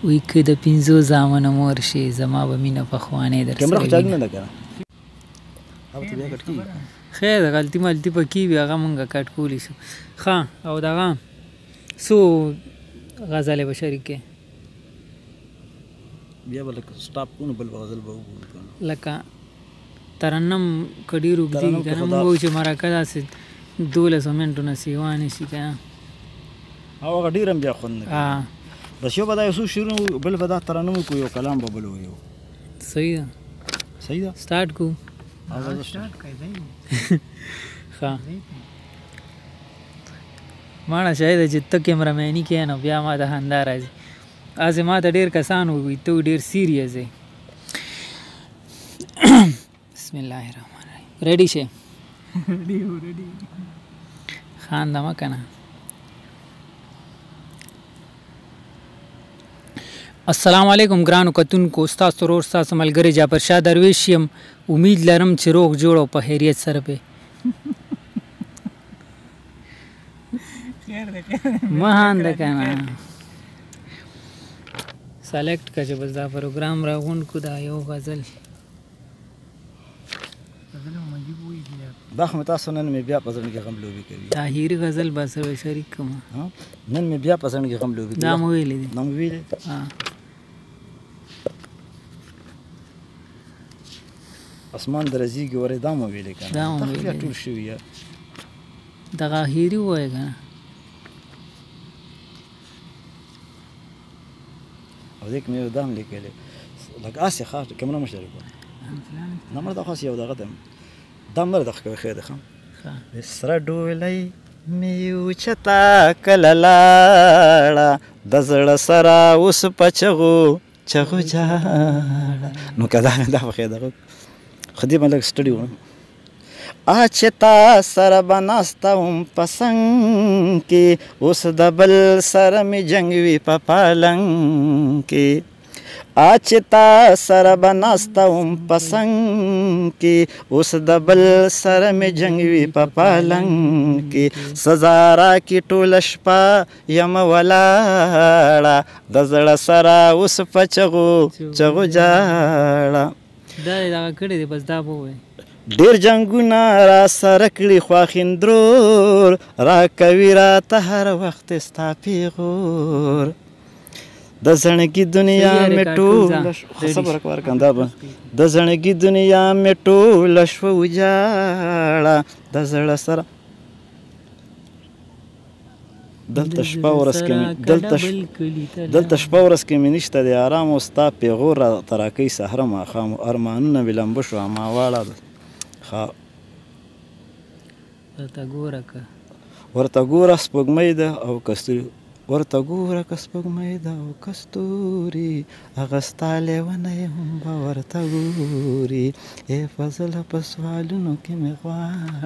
وایي که د 5 زامنو مور شې زما به مینه پخوانۍ در کیمره خو سره چارج وینه. نه ده که نه هغه ته بیا کټ کېږي خیر غلطي ملطي پکې وي هغه مونږ کټ کولی شو. ښه او دغه څو غزلې به شریکې بیا به لکه سټاپ کړو نو بل به غزل به وګورو لکه ترنم که ډېر اوږدې ترنم وي که که نه خو مونږ دا- وایو چې مرکه داسې 12 منټو نه سیوا نه شي که نه. او هغه ډېر هم بیا خوند نه کوي بس یو به دا یو څو شعرونه بل به دا ترنم وکړو یو کلام به بل ویو صحیح ده صحیح ده سټارټ کو. ښه ماړه شاید چې ته کیمرامیني کې نو بیا ما ته خندا راځي. هسې ما ته ډېر کسان ووایي ته ډېر سیریس یې. بسم الله الرحمن الرحیم ریډي شې خانده مه که نه. السلام علیکم ګرانو کتونکو ستاسو ورور ستاسو ملګری جعفر شاه درویش یم. امید لرم چې روغ جوړ او په خیریت سره پې مه هانده که نه سلیکټ که چې بس دا پروګرام راغونډ کړو دا یو غزل دا خو مې تاسو نن مې بیا په زړه کې غم لوبې کوي طاهري غزل به سره شریک کړم. نن مې بیا په زړه کې غم لوبې کوي دا مو ویلې دي دا مې ویلې اسمان درزیږي ورې دا مو ویلې که دا مو نه ویلې بیا دي. ټول شوي یا دغه هیري ووایه که نه او دې کې مې یو دا هم لیکلی لکه هسې ښه کیمره مه شریک کړه نه مړه دا خو هسې یو دغه ده دا هم نه دغه کوي خیر ده ښه سره ډولۍ مې اوچته کله لاړه د زړه سره اوس په چغو جاړه نو که دا په خیر دغه خو دې به لږ سټډي وکړم چې تا سره به ناسته وم په څنګ کې اوس د بل سره مې جنګ وي په پالنګ کې چې تا سره به ناسته وم په څنګ کې اوس د بل سره مې جنګ وي په پالنګ کې سزا راکړي ټوله شپه یم ولاړه د زړه سره اوس په چغو جاړه دا یې دغه کړی دی بس دا به ووایه. ډېر جنګونه را سره کړي خواخندرور راکوي راته هر وخت ستا پیغور د زړګي دنیا مې ټوله صبر کوه کنده به د زړګي دنیا مې ټوله شوه وجاړه د زړه سره دلته شپه ورځ کې مې نشته د آرام او ستا پیغور راته راکوي سهره ماښام ارمانونه مې لمبه شوه ما واړه ورته ګوره سپوږمۍ ده او کستوري ورته ګوره که سپوږمۍ ده او کستوري هغه ستا لیونی هم به ورته ګوري ای فضله په سوالونو کې مې غواړم